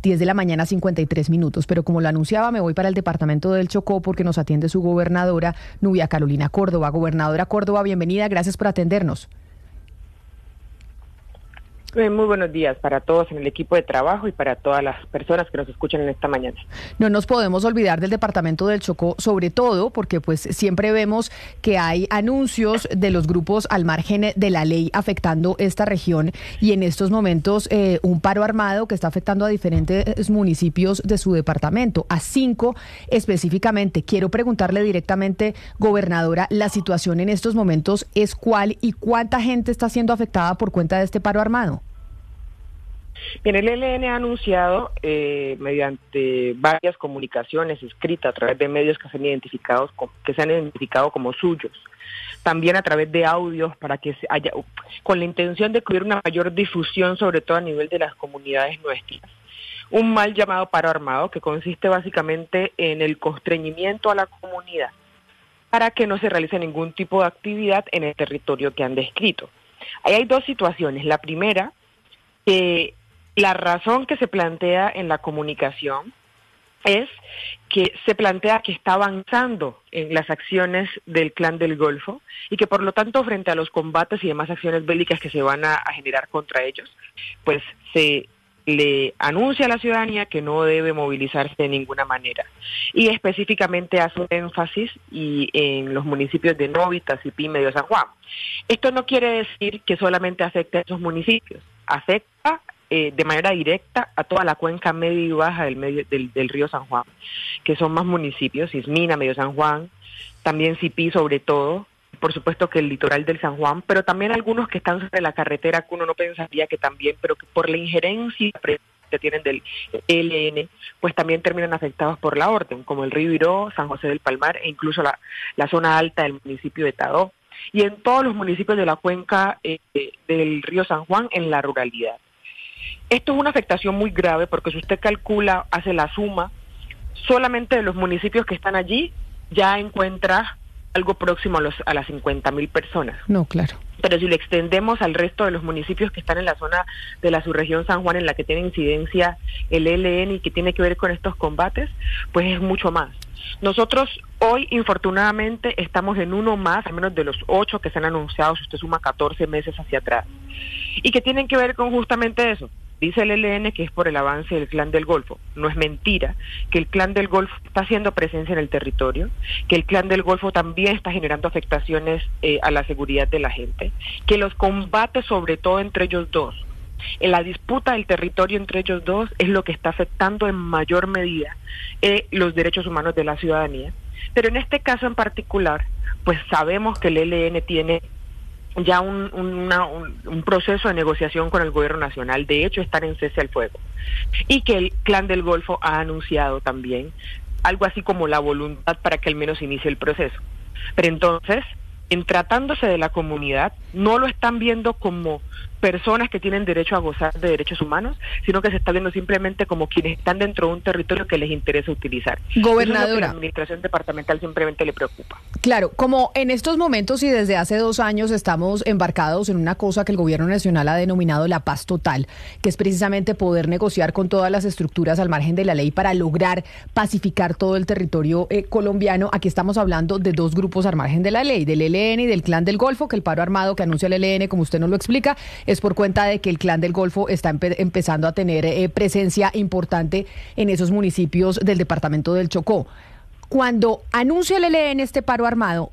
10 de la mañana, 53 minutos. Pero como lo anunciaba, me voy para el departamento del Chocó porque nos atiende su gobernadora, Nubia Carolina Córdoba. Gobernadora Córdoba, bienvenida, gracias por atendernos. Muy buenos días para todos en el equipo de trabajo y para todas las personas que nos escuchan en esta mañana. No nos podemos olvidar del departamento del Chocó, sobre todo porque pues siempre vemos que hay anuncios de los grupos al margen de la ley afectando esta región y en estos momentos un paro armado que está afectando a diferentes municipios de su departamento, a 5 específicamente. Quiero preguntarle directamente, gobernadora, la situación en estos momentos es cuál y cuánta gente está siendo afectada por cuenta de este paro armado. Bien, el ELN ha anunciado mediante varias comunicaciones escritas a través de medios que se han identificado como suyos, también a través de audios para que haya, con la intención de que hubiera una mayor difusión, sobre todo a nivel de las comunidades nuestras. Un mal llamado paro armado que consiste básicamente en el constreñimiento a la comunidad para que no se realice ningún tipo de actividad en el territorio que han descrito. Ahí hay dos situaciones. La primera, que la razón que se plantea en la comunicación es que se plantea que está avanzando en las acciones del Clan del Golfo y que por lo tanto frente a los combates y demás acciones bélicas que se van a generar contra ellos, pues se le anuncia a la ciudadanía que no debe movilizarse de ninguna manera. Y específicamente hace énfasis en los municipios de Novita, Sipí, Medio San Juan. Esto no quiere decir que solamente afecte a esos municipios, afecta de manera directa a toda la cuenca media y baja del río San Juan, que son más municipios, Ismina, Medio San Juan, también Sipí sobre todo, por supuesto que el litoral del San Juan, pero también algunos que están sobre la carretera que uno no pensaría que también, pero que por la injerencia que tienen del ELN, pues también terminan afectados por la orden, como el río Iró, San José del Palmar e incluso la zona alta del municipio de Tadó, y en todos los municipios de la cuenca del río San Juan en la ruralidad. Esto es una afectación muy grave porque si usted calcula, hace la suma, solamente de los municipios que están allí ya encuentra algo próximo a las 50.000 personas. No, claro. Pero si lo extendemos al resto de los municipios que están en la zona de la subregión San Juan en la que tiene incidencia el ELN y que tiene que ver con estos combates, pues es mucho más. Nosotros hoy, infortunadamente, estamos en uno más, al menos de los 8 que se han anunciado, si usted suma 14 meses hacia atrás, y que tienen que ver con justamente eso. Dice el ELN que es por el avance del Clan del Golfo. No es mentira que el Clan del Golfo está haciendo presencia en el territorio, que el Clan del Golfo también está generando afectaciones a la seguridad de la gente, que los combates, sobre todo entre ellos dos, en la disputa del territorio entre ellos dos, es lo que está afectando en mayor medida los derechos humanos de la ciudadanía. Pero en este caso en particular, pues sabemos que el ELN tiene ya un proceso de negociación con el gobierno nacional, de hecho están en cese al fuego, y que el Clan del Golfo ha anunciado también algo así como la voluntad para que al menos inicie el proceso. Pero entonces, en tratándose de la comunidad, no lo están viendo como personas que tienen derecho a gozar de derechos humanos, sino que se está viendo simplemente como quienes están dentro de un territorio que les interesa utilizar. Gobernadora. Eso es lo que la administración departamental simplemente le preocupa. Claro, como en estos momentos y desde hace 2 años estamos embarcados en una cosa que el gobierno nacional ha denominado la paz total, que es precisamente poder negociar con todas las estructuras al margen de la ley para lograr pacificar todo el territorio colombiano. Aquí estamos hablando de 2 grupos al margen de la ley, del ELN y del Clan del Golfo, que el paro armado que anuncia el ELN, como usted nos lo explica, es por cuenta de que el Clan del Golfo está empezando a tener presencia importante en esos municipios del departamento del Chocó. Cuando anuncia el ELN este paro armado,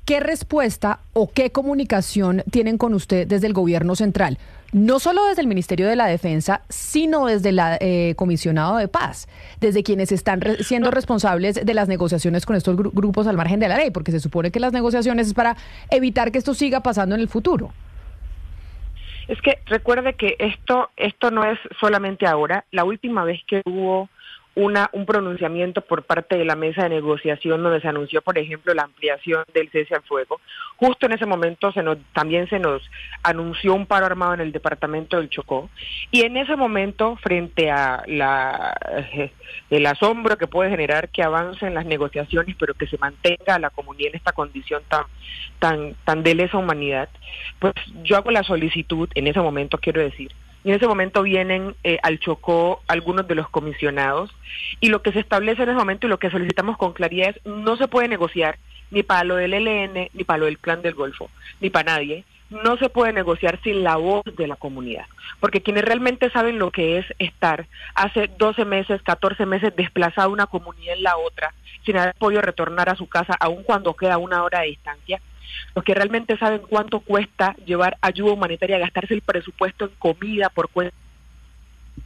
¿qué respuesta o qué comunicación tienen con usted desde el gobierno central? No solo desde el Ministerio de la Defensa, sino desde el Comisionado de Paz, desde quienes están siendo responsables de las negociaciones con estos grupos al margen de la ley, porque se supone que las negociaciones es para evitar que esto siga pasando en el futuro. Es que recuerde que esto no es solamente ahora. La última vez que hubo un pronunciamiento por parte de la mesa de negociación donde se anunció, por ejemplo, la ampliación del cese al fuego. Justo en ese momento también se nos anunció un paro armado en el departamento del Chocó, y en ese momento, frente a el asombro que puede generar que avancen las negociaciones, pero que se mantenga la comunidad en esta condición tan de lesa humanidad, pues yo hago la solicitud, en ese momento quiero decir, y en ese momento vienen al Chocó algunos de los comisionados, y lo que se establece en ese momento y lo que solicitamos con claridad es: no se puede negociar ni para lo del ELN, ni para lo del Clan del Golfo, ni para nadie. No se puede negociar sin la voz de la comunidad, porque quienes realmente saben lo que es estar hace 12 meses, 14 meses desplazado una comunidad en la otra, sin haber podido retornar a su casa, aun cuando queda 1 hora de distancia, los que realmente saben cuánto cuesta llevar ayuda humanitaria, gastarse el presupuesto en comida por cuenta,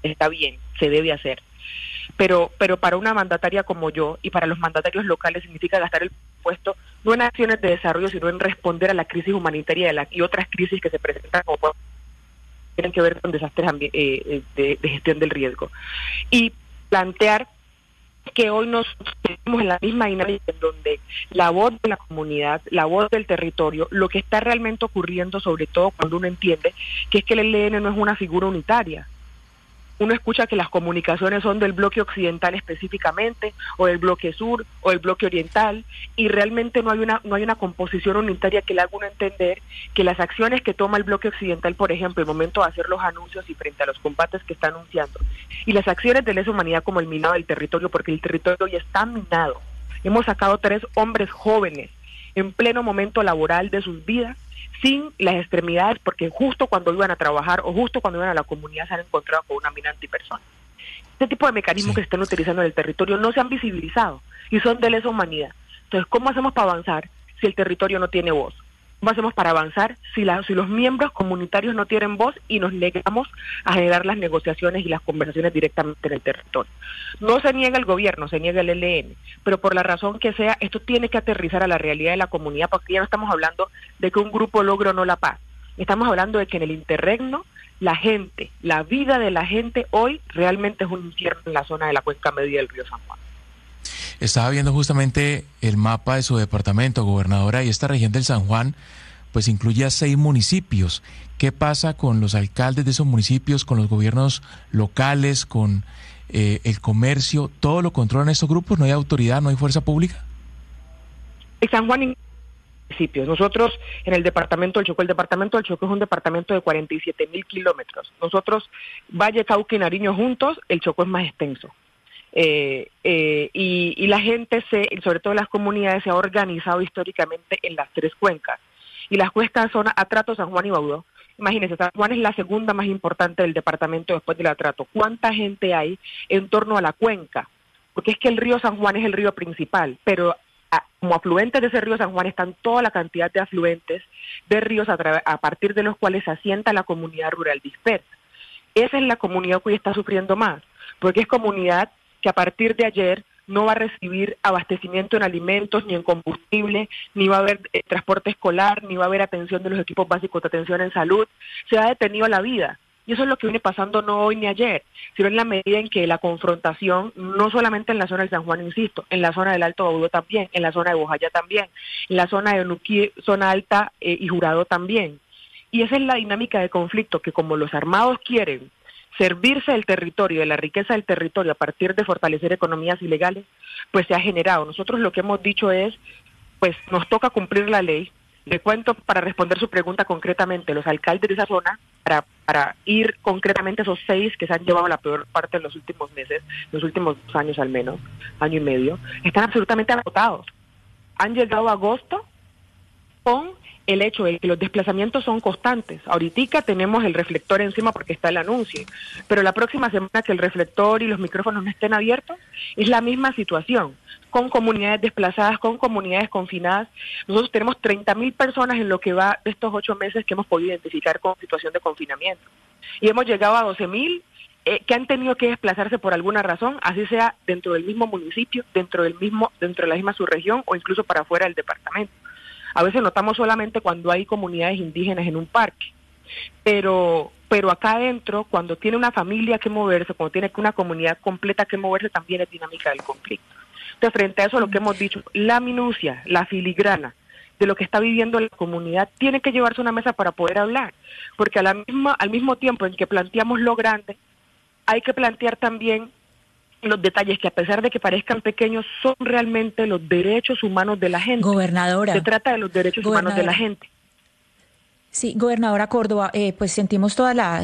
está bien, se debe hacer. Pero para una mandataria como yo y para los mandatarios locales significa gastar el presupuesto no en acciones de desarrollo, sino en responder a la crisis humanitaria y otras crisis que se presentan, como tienen que ver con desastres de gestión del riesgo. Y plantear que hoy nos tenemos en la misma dinámica en donde la voz de la comunidad, la voz del territorio, lo que está realmente ocurriendo, sobre todo cuando uno entiende que es que el ELN no es una figura unitaria. Uno escucha que las comunicaciones son del bloque occidental específicamente, o del bloque sur, o del bloque oriental, y realmente no hay una composición unitaria que le haga uno entender que las acciones que toma el bloque occidental, por ejemplo, el momento de hacer los anuncios y frente a los combates que está anunciando, y las acciones de lesa humanidad como el minado del territorio, porque el territorio ya está minado. Hemos sacado 3 hombres jóvenes en pleno momento laboral de sus vidas, sin las extremidades, porque justo cuando iban a trabajar o justo cuando iban a la comunidad se han encontrado con una mina antipersona. Este tipo de mecanismos que se están utilizando en el territorio no se han visibilizado y son de lesa humanidad. Entonces, ¿cómo hacemos para avanzar si el territorio no tiene voz? ¿Cómo hacemos para avanzar si los miembros comunitarios no tienen voz y nos negamos a generar las negociaciones y las conversaciones directamente en el territorio? No se niega el gobierno, se niega el ELN, pero por la razón que sea, esto tiene que aterrizar a la realidad de la comunidad, porque ya no estamos hablando de que un grupo logre o no la paz. Estamos hablando de que en el interregno, la gente, la vida de la gente hoy realmente es un infierno en la zona de la cuenca media del río San Juan. Estaba viendo justamente el mapa de su departamento, gobernadora, y esta región del San Juan pues incluye a 6 municipios. ¿Qué pasa con los alcaldes de esos municipios, con los gobiernos locales, con el comercio? ¿Todo lo controlan estos grupos? ¿No hay autoridad, no hay fuerza pública? El San Juan municipios. Nosotros en el departamento del Chocó es un departamento de 47.000 kilómetros. Nosotros, Valle, Cauca y Nariño juntos, el Chocó es más extenso. Y la gente, sobre todo las comunidades, se ha organizado históricamente en las 3 cuencas. Y las cuencas son Atrato, San Juan y Baudó. Imagínense, San Juan es la segunda más importante del departamento después del Atrato. ¿Cuánta gente hay en torno a la cuenca? Porque es que el río San Juan es el río principal, pero como afluentes de ese río San Juan están toda la cantidad de afluentes de ríos a partir de los cuales se asienta la comunidad rural dispersa. Esa es la comunidad que hoy está sufriendo más, porque es comunidad que a partir de ayer no va a recibir abastecimiento en alimentos ni en combustible, ni va a haber transporte escolar, ni va a haber atención de los equipos básicos de atención en salud. Se ha detenido la vida. Y eso es lo que viene pasando no hoy ni ayer, sino en la medida en que la confrontación, no solamente en la zona del San Juan, insisto, en la zona del Alto Baudó también, en la zona de Bojayá también, en la zona de Nuquí, zona alta y Jurado también. Y esa es la dinámica de conflicto que, como los armados quieren servirse del territorio, de la riqueza del territorio a partir de fortalecer economías ilegales, pues se ha generado. Nosotros lo que hemos dicho es, pues nos toca cumplir la ley. Le cuento, para responder su pregunta concretamente, los alcaldes de esa zona, para ir concretamente a esos 6 que se han llevado la peor parte en los últimos meses, los últimos años al menos, año y medio, están absolutamente agotados. Han llegado a agosto con el hecho de que los desplazamientos son constantes. Ahorita tenemos el reflector encima porque está el anuncio, pero la próxima semana que el reflector y los micrófonos no estén abiertos, es la misma situación, con comunidades desplazadas, con comunidades confinadas. Nosotros tenemos 30.000 personas en lo que va de estos 8 meses que hemos podido identificar con situación de confinamiento. Y hemos llegado a 12.000 que han tenido que desplazarse por alguna razón, así sea dentro del mismo municipio, dentro de la misma subregión o incluso para afuera del departamento. A veces notamos solamente cuando hay comunidades indígenas en un parque, pero acá adentro, cuando tiene una familia que moverse, cuando tiene una comunidad completa que moverse, también es dinámica del conflicto. Entonces, frente a eso, lo que hemos dicho, la minucia, la filigrana de lo que está viviendo la comunidad, tiene que llevarse a una mesa para poder hablar, porque al mismo tiempo en que planteamos lo grande, hay que plantear también los detalles que, a pesar de que parezcan pequeños, son realmente los derechos humanos de la gente. Gobernadora. Se trata de los derechos humanos de la gente. Sí, gobernadora Córdoba, pues sentimos toda la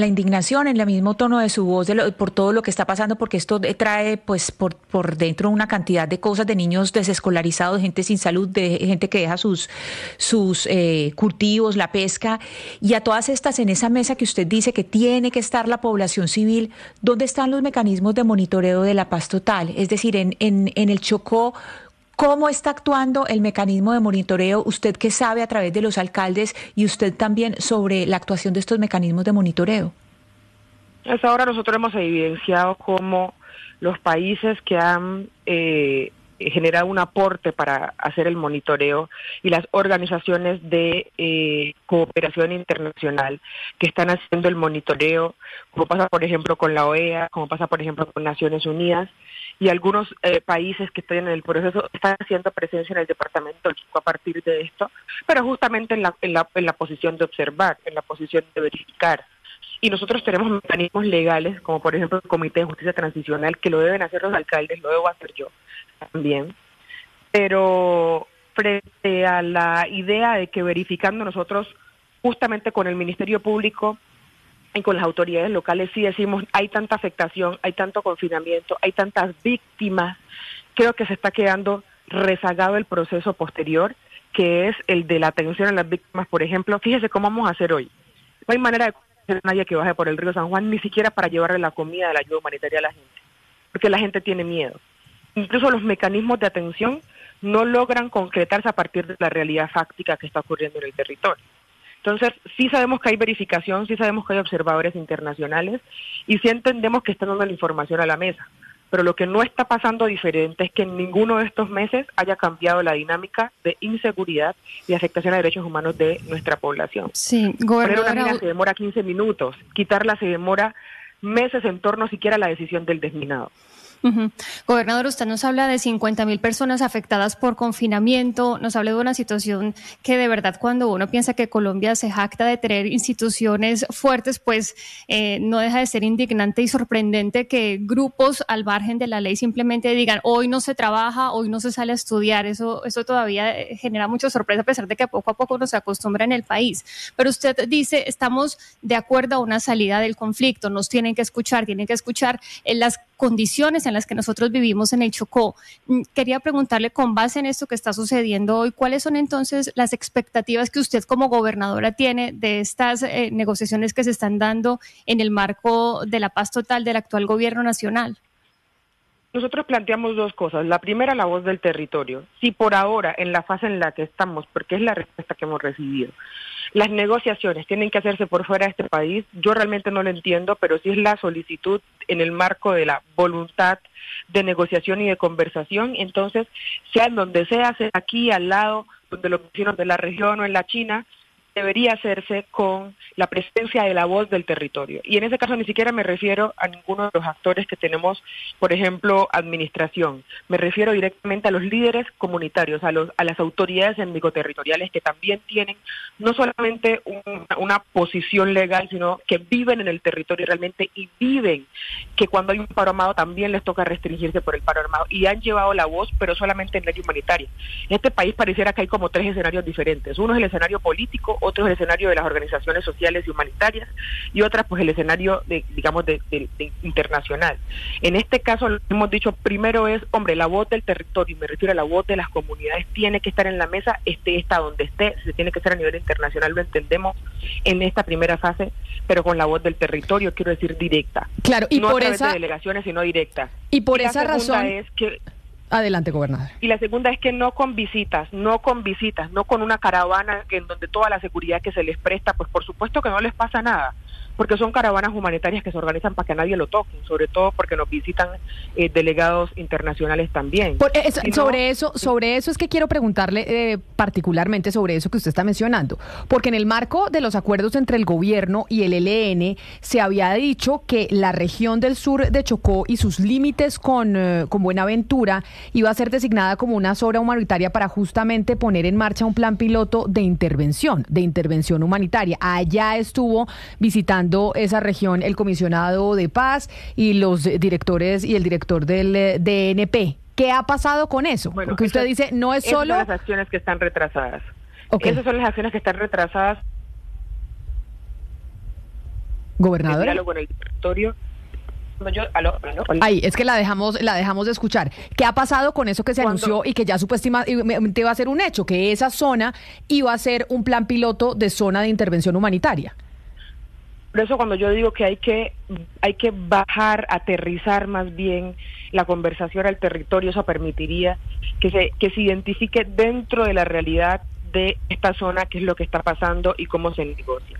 indignación en el mismo tono de su voz por todo lo que está pasando, porque esto trae pues por dentro una cantidad de cosas, de niños desescolarizados, gente sin salud, de gente que deja sus cultivos, la pesca, y a todas estas en esa mesa que usted dice que tiene que estar la población civil. ¿Dónde están los mecanismos de monitoreo de la paz total? Es decir, en el Chocó, ¿cómo está actuando el mecanismo de monitoreo? Usted que sabe a través de los alcaldes y usted también sobre la actuación de estos mecanismos de monitoreo. Hasta ahora nosotros hemos evidenciado cómo los países que han generado un aporte para hacer el monitoreo y las organizaciones de cooperación internacional que están haciendo el monitoreo, como pasa por ejemplo con la OEA, como pasa por ejemplo con Naciones Unidas, y algunos países que están en el proceso están haciendo presencia en el departamento del Chocó a partir de esto, pero justamente en la posición de observar, en la posición de verificar. Y nosotros tenemos mecanismos legales, como por ejemplo el Comité de Justicia Transicional, que lo deben hacer los alcaldes, lo debo hacer yo también. Pero frente a la idea de que verificando nosotros justamente con el Ministerio Público y con las autoridades locales sí decimos hay tanta afectación, hay tanto confinamiento, hay tantas víctimas, creo que se está quedando rezagado el proceso posterior, que es el de la atención a las víctimas. Por ejemplo, fíjese cómo vamos a hacer hoy. No hay manera de hacer nadie que baje por el río San Juan, ni siquiera para llevarle la comida, la ayuda humanitaria a la gente, porque la gente tiene miedo. Incluso los mecanismos de atención no logran concretarse a partir de la realidad fáctica que está ocurriendo en el territorio. Entonces, sí sabemos que hay verificación, sí sabemos que hay observadores internacionales y sí entendemos que están dando la información a la mesa. Pero lo que no está pasando diferente es que en ninguno de estos meses haya cambiado la dinámica de inseguridad y afectación a derechos humanos de nuestra población. Sí, gobernadora. Poner una mina se demora 15 minutos, quitarla se demora meses en torno siquiera a la decisión del desminado. Gobernador, usted nos habla de 50.000 personas afectadas por confinamiento, nos habla de una situación que de verdad cuando uno piensa que Colombia se jacta de tener instituciones fuertes, pues no deja de ser indignante y sorprendente que grupos al margen de la ley simplemente digan hoy no se trabaja, hoy no se sale a estudiar. Eso todavía genera mucha sorpresa a pesar de que poco a poco nos acostumbra en el país. Pero usted dice estamos de acuerdo a una salida del conflicto, nos tienen que escuchar en las condiciones en las que nosotros vivimos en el Chocó. Quería preguntarle, con base en esto que está sucediendo hoy, ¿cuáles son entonces las expectativas que usted como gobernadora tiene de estas negociaciones que se están dando en el marco de la paz total del actual gobierno nacional? Nosotros planteamos dos cosas. La primera, la voz del territorio. Si por ahora, en la fase en la que estamos, porque es la respuesta que hemos recibido, las negociaciones tienen que hacerse por fuera de este país, yo realmente no lo entiendo, pero sí es la solicitud en el marco de la voluntad de negociación y de conversación, entonces, sea en donde sea aquí al lado, donde los vecinos de la región o en la China, debería hacerse con la presencia de la voz del territorio. Y en ese caso ni siquiera me refiero a ninguno de los actores que tenemos, por ejemplo, administración. Me refiero directamente a los líderes comunitarios, a las autoridades étnico-territoriales que también tienen no solamente una posición legal, sino que viven en el territorio realmente y viven que cuando hay un paro armado también les toca restringirse por el paro armado y han llevado la voz, pero solamente en ley humanitaria. En este país pareciera que hay como tres escenarios diferentes. Uno es el escenario político, otro es el escenario de las organizaciones sociales y humanitarias y otra pues el escenario de internacional. En este caso lo que hemos dicho primero es, hombre, la voz del territorio, y me refiero a la voz de las comunidades, tiene que estar en la mesa, está donde esté, se tiene que hacer a nivel internacional, lo entendemos en esta primera fase, pero con la voz del territorio, quiero decir directa. Claro, y no por a través esa de delegaciones, sino directa. Y por esa razón es que adelante, gobernador. Y la segunda es que no con una caravana en donde toda la seguridad que se les presta, pues por supuesto que no les pasa nada, porque son caravanas humanitarias que se organizan para que nadie lo toque, sobre todo porque nos visitan delegados internacionales también. Sobre eso es que quiero preguntarle particularmente sobre eso que usted está mencionando, porque en el marco de los acuerdos entre el gobierno y el ELN se había dicho que la región del sur de Chocó y sus límites con Buenaventura iba a ser designada como una zona humanitaria para justamente poner en marcha un plan piloto de intervención humanitaria. Allá estuvo visitando esa región el comisionado de paz y los directores y el director del DNP. ¿Qué ha pasado con eso? Bueno, porque usted dice, no es solo... Esas son las acciones que están retrasadas. Okay. Esas son las acciones que están retrasadas Gobernadora. El diálogo en el territorio. ¿Aló? Ay, es que la dejamos de escuchar. ¿Qué ha pasado con eso que se anunció y que ya supuestamente iba a ser un hecho? Que esa zona iba a ser un plan piloto de zona de intervención humanitaria. Por eso cuando yo digo que hay que bajar, aterrizar más bien la conversación al territorio, eso permitiría que se identifique dentro de la realidad de esta zona qué es lo que está pasando y cómo se negocia.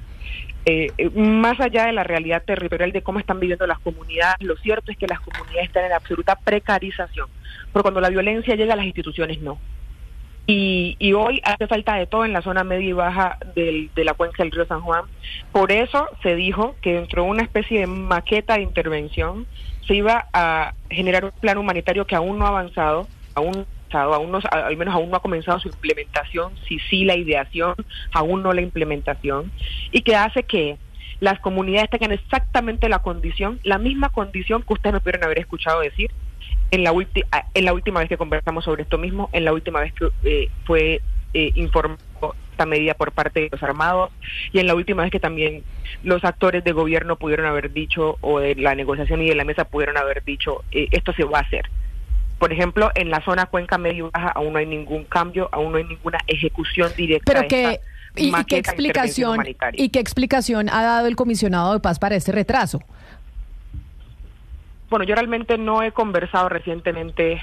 Más allá de la realidad territorial de cómo están viviendo las comunidades, lo cierto es que las comunidades están en absoluta precarización, porque cuando la violencia llega a las instituciones no. Y hoy hace falta de todo en la zona media y baja de la cuenca del río San Juan. Por eso se dijo que dentro de una especie de maqueta de intervención se iba a generar un plan humanitario que aún no ha avanzado, al menos aún no ha comenzado su implementación, sí la ideación, aún no la implementación, y que hace que las comunidades tengan exactamente la misma condición que ustedes me pudieron haber escuchado decir en la última vez que conversamos sobre esto mismo, en la última vez que fue informado esta medida por parte de los armados, y en la última vez que también los actores de gobierno pudieron haber dicho, o de la negociación y de la mesa pudieron haber dicho, esto se va a hacer. Por ejemplo, en la zona cuenca media y baja aún no hay ningún cambio, aún no hay ninguna ejecución directa. Pero ¿qué explicación ha dado el comisionado de paz para este retraso? Bueno, yo realmente no he conversado recientemente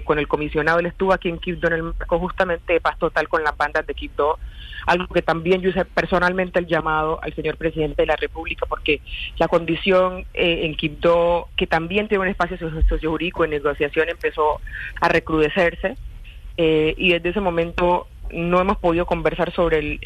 con el comisionado. Él estuvo aquí en Quibdó en el marco justamente de paz total con las bandas de Quibdó, algo que también yo hice personalmente el llamado al señor presidente de la República, porque la condición en Quibdó, que también tiene un espacio sociojurídico en negociación, empezó a recrudecerse, y desde ese momento no hemos podido conversar sobre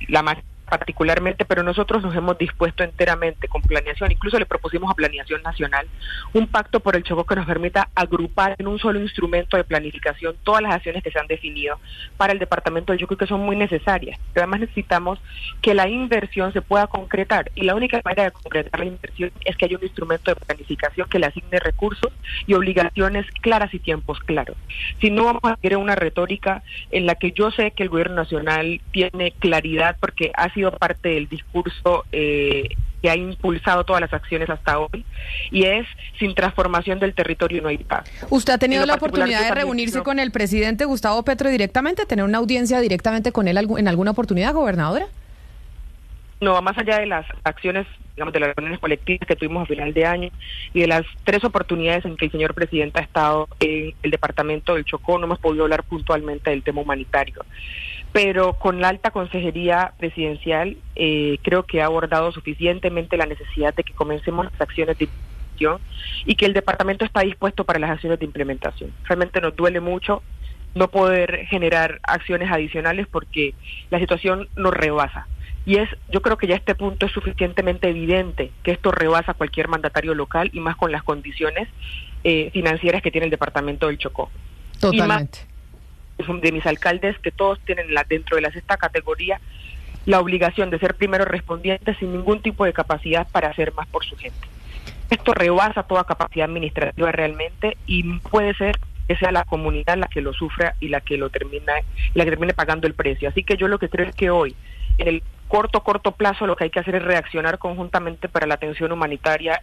la materia particularmente, pero nosotros nos hemos dispuesto enteramente con planeación, incluso le propusimos a Planeación Nacional un pacto por el Chocó que nos permita agrupar en un solo instrumento de planificación todas las acciones que se han definido para el departamento del Chocó y que son muy necesarias. Pero además necesitamos que la inversión se pueda concretar, y la única manera de concretar la inversión es que haya un instrumento de planificación que le asigne recursos y obligaciones claras y tiempos claros. Si no, vamos a tener una retórica en la que yo sé que el gobierno nacional tiene claridad porque ha sido parte del discurso que ha impulsado todas las acciones hasta hoy, y es: sin transformación del territorio no hay paz. ¿Usted ha tenido la oportunidad de reunirse con el presidente Gustavo Petro directamente, tener una audiencia directamente con él en alguna oportunidad, gobernadora? No, más allá de las acciones, digamos, de las reuniones colectivas que tuvimos a final de año y de las 3 oportunidades en que el señor presidente ha estado en el departamento del Chocó, no hemos podido hablar puntualmente del tema humanitario. Pero con la alta consejería presidencial creo que ha abordado suficientemente la necesidad de que comencemos las acciones de implementación y que el departamento está dispuesto para las acciones de implementación. Realmente nos duele mucho no poder generar acciones adicionales porque la situación nos rebasa. Y yo creo que ya a este punto es suficientemente evidente que esto rebasa a cualquier mandatario local, y más con las condiciones financieras que tiene el departamento del Chocó. Totalmente. Y más de mis alcaldes, que todos tienen dentro de la 6ª categoría la obligación de ser primeros respondientes sin ningún tipo de capacidad para hacer más por su gente. Esto rebasa toda capacidad administrativa realmente, y puede ser que sea la comunidad la que lo sufra y la que termine pagando el precio. Así que yo lo que creo es que hoy, en el corto plazo, lo que hay que hacer es reaccionar conjuntamente para la atención humanitaria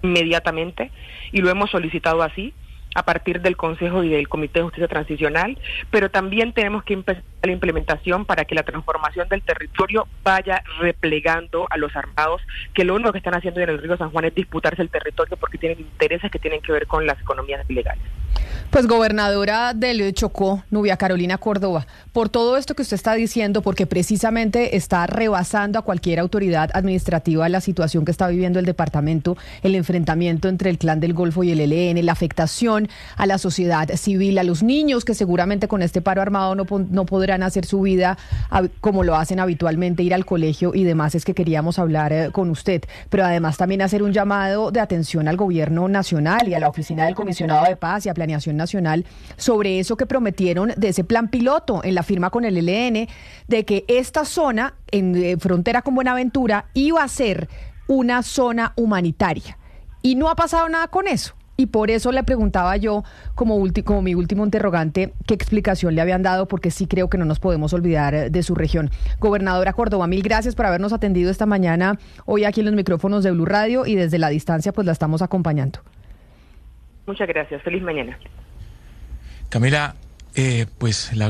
inmediatamente, y lo hemos solicitado así a partir del Consejo y del Comité de Justicia Transicional, pero también tenemos que empezar la implementación para que la transformación del territorio vaya replegando a los armados, que lo único que están haciendo en el río San Juan es disputarse el territorio porque tienen intereses que tienen que ver con las economías ilegales. Pues gobernadora del Chocó, Nubia Carolina Córdoba, por todo esto que usted está diciendo, porque precisamente está rebasando a cualquier autoridad administrativa la situación que está viviendo el departamento, el enfrentamiento entre el Clan del Golfo y el ELN, la afectación a la sociedad civil, a los niños que seguramente con este paro armado no podrán hacer su vida como lo hacen habitualmente, ir al colegio y demás. Es que queríamos hablar con usted, pero además también hacer un llamado de atención al gobierno nacional y a la oficina del comisionado de paz y a Planeación Nacional sobre eso que prometieron de ese plan piloto en la firma con el ELN, de que esta zona en frontera con Buenaventura iba a ser una zona humanitaria, y no ha pasado nada con eso. Y por eso le preguntaba yo, como mi último interrogante, qué explicación le habían dado, porque sí creo que no nos podemos olvidar de su región. Gobernadora Córdoba, mil gracias por habernos atendido esta mañana, hoy aquí en los micrófonos de Blue Radio, y desde la distancia pues la estamos acompañando. Muchas gracias. Feliz mañana. Camila, pues la